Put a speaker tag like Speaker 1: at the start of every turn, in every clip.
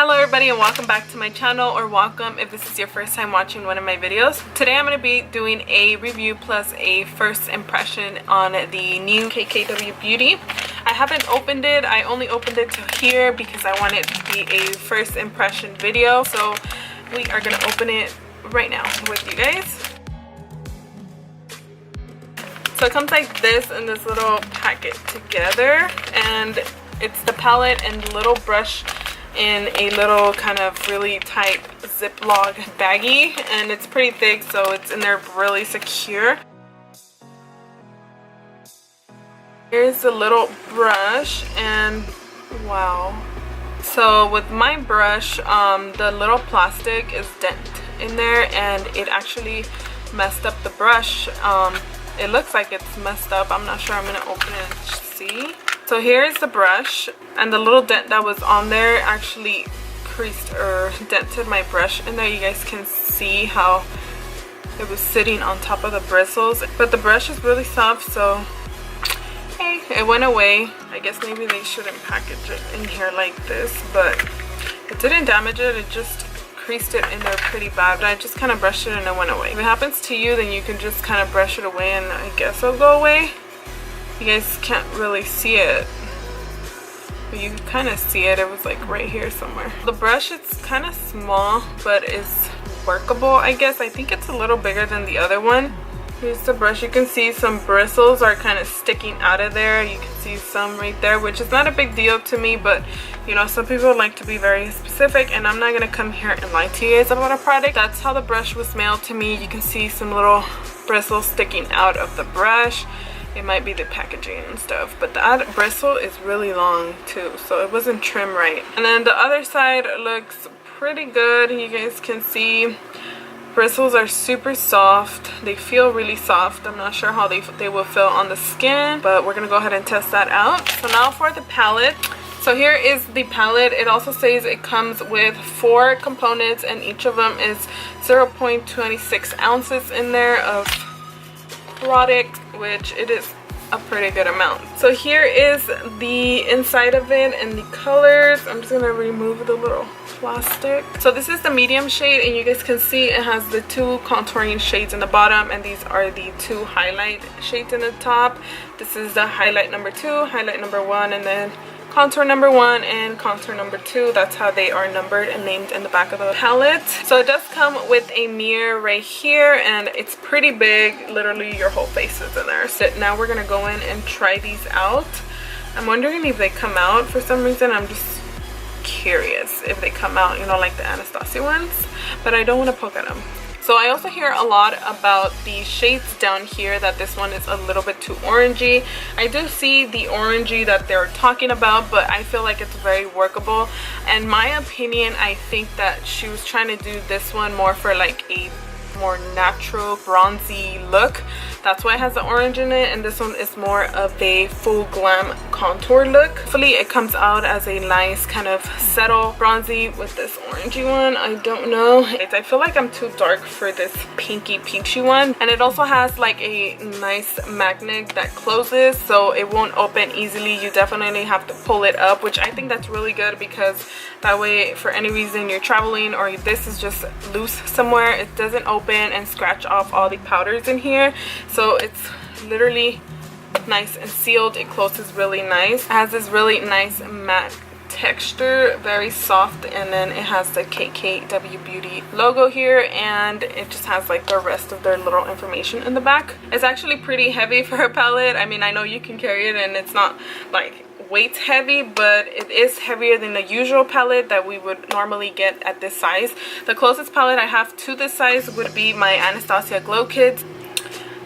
Speaker 1: Hello everybody and welcome back to my channel, or welcome if this is your first time watching one of my videos. Today I'm going to be doing a review plus a first impression on the new KKW Beauty. I haven't opened it. I only opened it to here because I want it to be a first impression video. So we are going to open it right now with you guys. So it comes like this in this little packet together, and it's the palette and the little brush in a little kind of really tight Ziploc baggie, and it's pretty thick, so it's in there really secure. Here's the little brush, and wow. So with my brush, the little plastic is dent in there, and it actually messed up the brush. It looks like it's messed up. I'm not sure. I'm gonna open it and see. So here is the brush, and the little dent that was on there actually creased or dented my brush in there. You guys can see how it was sitting on top of the bristles, but the brush is really soft, so hey, it went away. I guess maybe they shouldn't package it in here like this, but it didn't damage it. It just creased it in there pretty bad. I just kind of brushed it and it went away. If it happens to you, then you can just kind of brush it away and I guess it'll go away. You guys can't really see it, but you can kind of see it. It was like right here somewhere. The brush, it's kind of small, but it's workable, I guess. I think it's a little bigger than the other one. Here's the brush. You can see some bristles are kind of sticking out of there. You can see some right there, which is not a big deal to me, but you know, some people like to be very specific, and I'm not gonna come here and lie to you guys about a product. That's how the brush was mailed to me. You can see some little bristles sticking out of the brush. It might be the packaging and stuff, but that bristle is really long too, so it wasn't trimmed right. And then the other side looks pretty good. You guys can see bristles are super soft. They feel really soft. I'm not sure how they will feel on the skin, but we're gonna go ahead and test that out. So now for the palette. So here is the palette. It also says it comes with 4 components, and each of them is 0.26 ounces in there of product, which it is a pretty good amount. So here is the inside of it and the colors. I'm just gonna remove the little plastic. So this is the medium shade, and you guys can see it has the 2 contouring shades in the bottom, and these are the 2 highlight shades in the top. This is the highlight number 2, highlight number 1, and then contour number 1 and contour number 2. That's how they are numbered and named in the back of the palette. So it does come with a mirror right here, and it's pretty big. Literally your whole face is in there. So now we're gonna go in and try these out. I'm wondering if they come out for some reason. I'm just curious if they come out, you know, like the Anastasia ones, but I don't want to poke at them. So I also hear a lot about the shades down here, that this one is a little bit too orangey. I do see the orangey that they're talking about, but I feel like it's very workable. In my opinion, I think that she was trying to do this one more for like a more natural bronzy look. That's why it has the orange in it, and this one is more of a full glam contour look. Hopefully it comes out as a nice kind of settle bronzy with this orangey one. I don't know. I feel like I'm too dark for this pinky peachy one, and it also has like a nice magnet that closes, so it won't open easily. You definitely have to pull it up, which I think that's really good, because that way for any reason you're traveling or this is just loose somewhere, it doesn't open and scratch off all the powders in here. So it's literally nice and sealed. It closes really nice. It has this really nice matte texture, very soft, and then it has the KKW Beauty logo here, and it just has like the rest of their little information in the back. It's actually pretty heavy for a palette. I mean, I know you can carry it and it's not like weight heavy, but it is heavier than the usual palette that we would normally get at this size. The closest palette I have to this size would be my Anastasia Glow Kit.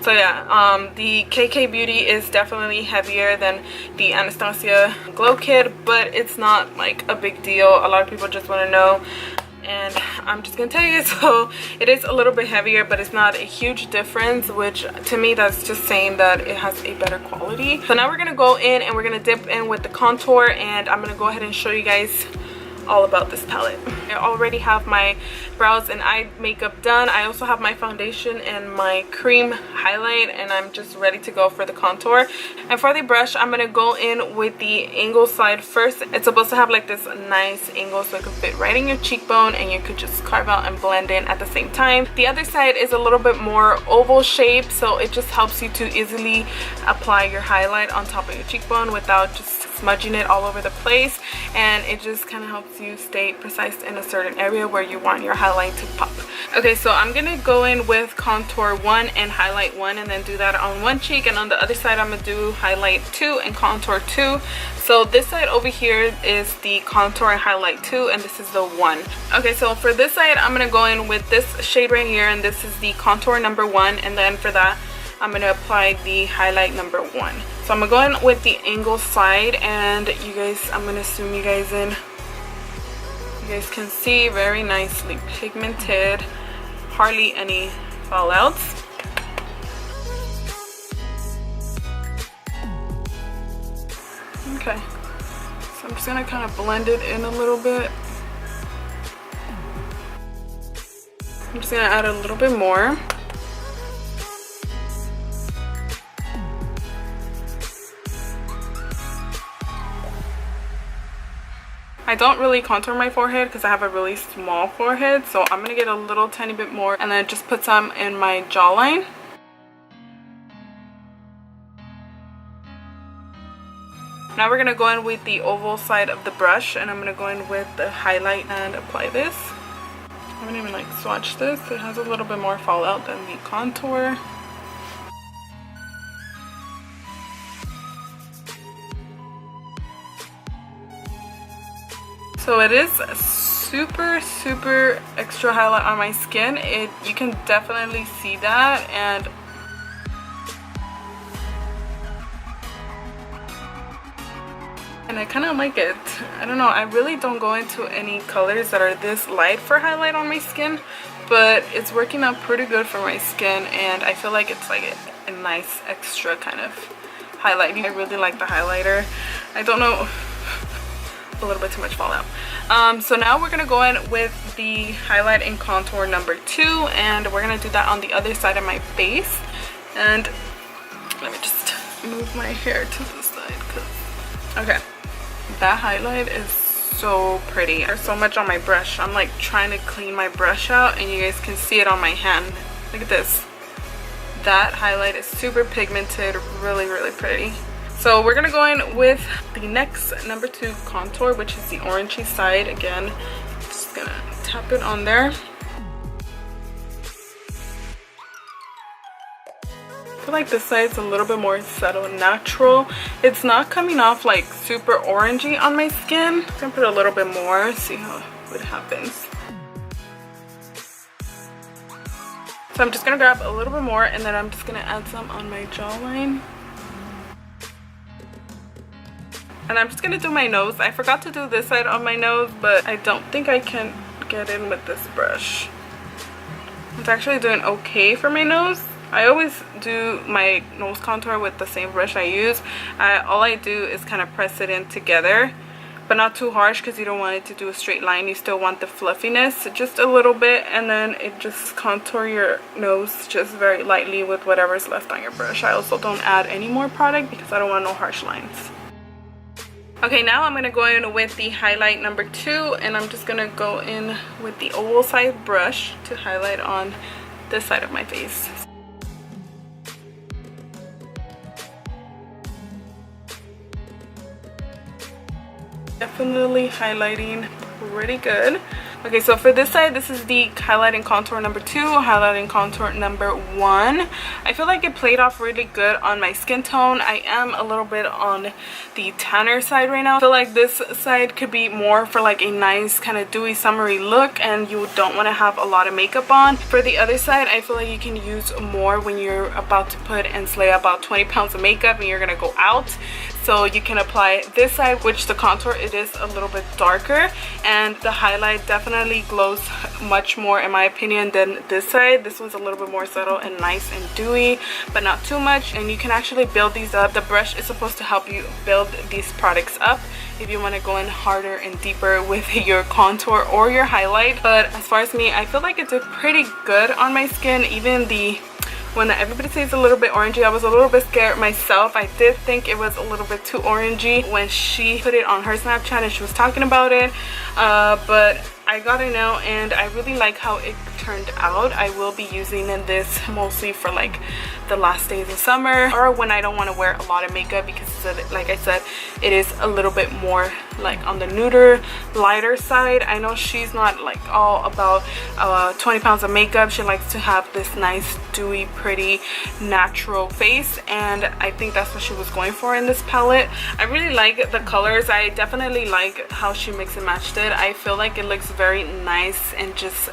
Speaker 1: So yeah, the KK Beauty is definitely heavier than the Anastasia Glow Kit, but it's not like a big deal. A lot of people just want to know, and I'm just gonna tell you. So it is a little bit heavier, but it's not a huge difference, which to me that's just saying that it has a better quality. So now we're gonna go in and we're gonna dip in with the contour, and I'm gonna go ahead and show you guys all about this palette. I already have my brows and eye makeup done. I also have my foundation and my cream highlight, and I'm just ready to go for the contour. And for the brush, I'm gonna go in with the angle side first. It's supposed to have like this nice angle so it could fit right in your cheekbone and you could just carve out and blend in at the same time. The other side is a little bit more oval shape, so it just helps you to easily apply your highlight on top of your cheekbone without just smudging it all over the place, and it just kind of helps you stay precise in a certain area where you want your highlight to pop. Okay, so I'm gonna go in with contour 1 and highlight 1, and then do that on one cheek, and on the other side I'm gonna do highlight 2 and contour 2. So this side over here is the contour and highlight 2, and this is the 1. Okay, so for this side I'm gonna go in with this shade right here, and this is the contour number 1, and then for that I'm gonna apply the highlight number 1. So I'm gonna go in with the angle side, and you guys, I'm gonna zoom you guys in. You guys can see very nicely pigmented, hardly any fallouts. Okay, so I'm just gonna kind of blend it in a little bit. I'm just gonna add a little bit more. I don't really contour my forehead because I have a really small forehead, so I'm gonna get a little tiny bit more and then just put some in my jawline. Now we're gonna go in with the oval side of the brush, and I'm gonna go in with the highlight and apply this. I haven't even like swatched this. It has a little bit more fallout than the contour. So it is super extra highlight on my skin. You can definitely see that, and I kind of like it. I don't know, I really don't go into any colors that are this light for highlight on my skin, but it's working out pretty good for my skin, and I feel like it's like a nice extra kind of highlight. I really like the highlighter. I don't know, a little bit too much fallout. So now we're gonna go in with the highlight and contour number 2, and we're gonna do that on the other side of my face. And let me just move my hair to the side, okay, that highlight is so pretty. There's so much on my brush. I'm like trying to clean my brush out, and you guys can see it on my hand. Look at this. That highlight is super pigmented, really pretty. So we're gonna go in with the next number 2 contour, which is the orangey side. Again, just gonna tap it on there. I feel like this side's a little bit more subtle and natural. It's not coming off like super orangey on my skin. I'm gonna put a little bit more, see what happens. So I'm just gonna grab a little bit more, and then I'm just gonna add some on my jawline. And I'm just gonna do my nose. I forgot to do this side on my nose, but I don't think I can get in with this brush. It's actually doing okay for my nose. I always do my nose contour with the same brush I use. All I do is kind of press it in together, but not too harsh because you don't want it to do a straight line. You still want the fluffiness, just a little bit, and then it just contour your nose just very lightly with whatever's left on your brush. I also don't add any more product because I don't want no harsh lines. Okay, now I'm going to go in with the highlight number 2, and I'm just going to go in with the oval side brush to highlight on this side of my face. Definitely highlighting pretty good. Okay, so for this side, this is the highlight and contour number 2, highlight and contour number 1. I feel like it played off really good on my skin tone. I am a little bit on the tanner side right now. I feel like this side could be more for like a nice kind of dewy summery look, and you don't want to have a lot of makeup on. For the other side, I feel like you can use more when you're about to put and slay about 20 pounds of makeup and you're gonna go out. So you can apply this side, which the contour, it is a little bit darker, and the highlight definitely glows much more in my opinion than this side. This one's a little bit more subtle and nice and dewy, but not too much. And you can actually build these up. The brush is supposed to help you build these products up if you want to go in harder and deeper with your contour or your highlight. But as far as me, I feel like it did pretty good on my skin. Even when everybody says a little bit orangey, I was a little bit scared myself. I did think it was a little bit too orangey when she put it on her Snapchat and she was talking about it, but I got it now and I really like how it turned out. I will be using this mostly for like the last days of summer, or when I don't want to wear a lot of makeup, because like I said, it is a little bit more like on the nuder, lighter side. I know she's not like all about 20 pounds of makeup. She likes to have this nice dewy, pretty, natural face, and I think that's what she was going for in this palette. I really like the colors. I definitely like how she mix and matched it. I feel like it looks very nice and just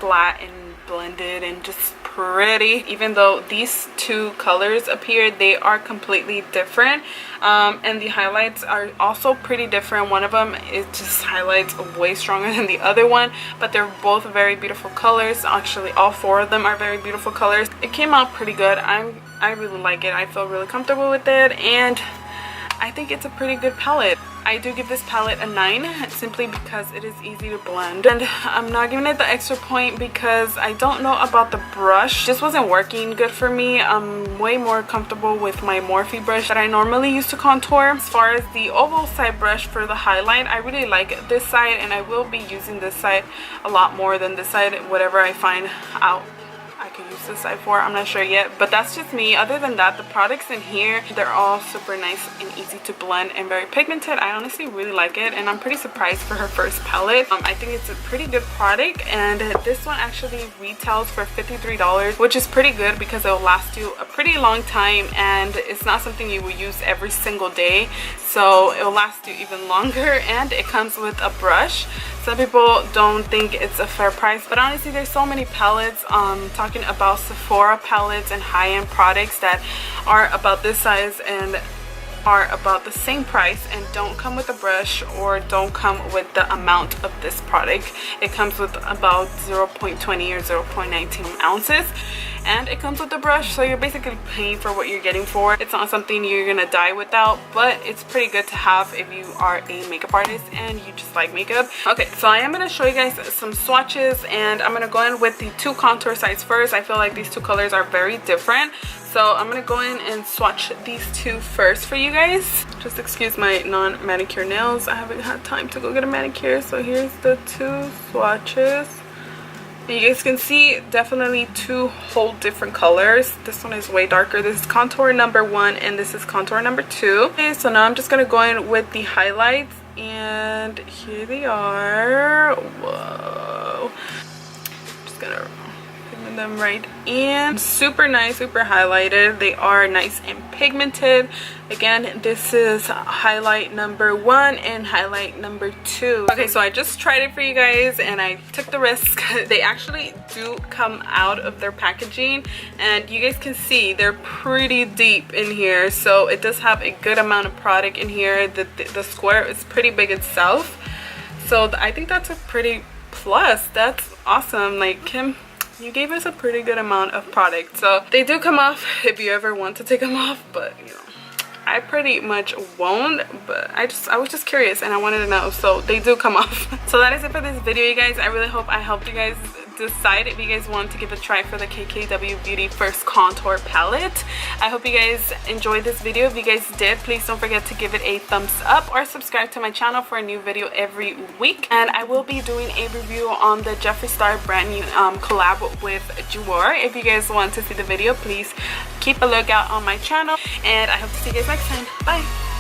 Speaker 1: flat and blended and just pretty. Even though these two colors appear, they are completely different, and the highlights are also pretty different. One of them is just highlights way stronger than the other one, but they're both very beautiful colors. Actually, all four of them are very beautiful colors. It came out pretty good. I really like it. I feel really comfortable with it, and I think it's a pretty good palette. I do give this palette a 9 simply because it is easy to blend, and I'm not giving it the extra point because I don't know about the brush. This wasn't working good for me. I'm way more comfortable with my Morphe brush that I normally use to contour. As far as the oval side brush for the highlight, I really like this side, and I will be using this side a lot more than this side, whatever I find out I could use this side for. I'm not sure yet, but that's just me. Other than that, the products in here, they're all super nice and easy to blend and very pigmented. I honestly really like it, and I'm pretty surprised for her first palette. I think it's a pretty good product, and this one actually retails for $53, which is pretty good because it will last you a pretty long time, and it's not something you will use every single day, so it will last you even longer. And it comes with a brush. Some people don't think it's a fair price, but honestly, there's so many palettes, talking about Sephora palettes and high-end products that are about this size and are about the same price and don't come with a brush or don't come with the amount of this product. It comes with about 0.20 or 0.19 ounces, and it comes with a brush, so you're basically paying for what you're getting for. It's not something you're gonna die without, but it's pretty good to have if you are a makeup artist and you just like makeup. Okay, so I am gonna show you guys some swatches, and I'm gonna go in with the two contour sides first. I feel like these two colors are very different, so I'm gonna go in and swatch these two first for you guys. Just excuse my non-manicure nails. I haven't had time to go get a manicure. So here's the two swatches. And you guys can see definitely two whole different colors. This one is way darker. This is contour number 1 and this is contour number 2. Okay, so now I'm just gonna go in with the highlights, and here they are. Whoa. Just gonna pigment them right in. Super nice, super highlighted. They are nice and pigmented. Again, this is highlight number 1 and highlight number 2. Okay, so I just tried it for you guys and I took the risk. They actually do come out of their packaging, and you guys can see they're pretty deep in here, so it does have a good amount of product in here. The square is pretty big itself, so I think that's a pretty plus. That's awesome. Like, Kim, you gave us a pretty good amount of product. So they do come off if you ever want to take them off, but you know, I pretty much won't, but I was just curious and I wanted to know, so they do come off. So that is it for this video, you guys. I really hope I helped you guys decide if you guys want to give a try for the KKW Beauty First Contour Palette. I hope you guys enjoyed this video. If you guys did, please don't forget to give it a thumbs up or subscribe to my channel for a new video every week. And I will be doing a review on the Jeffree Star brand new collab with Dior. If you guys want to see the video, please keep a lookout on my channel, and I hope to see you guys next time. Bye!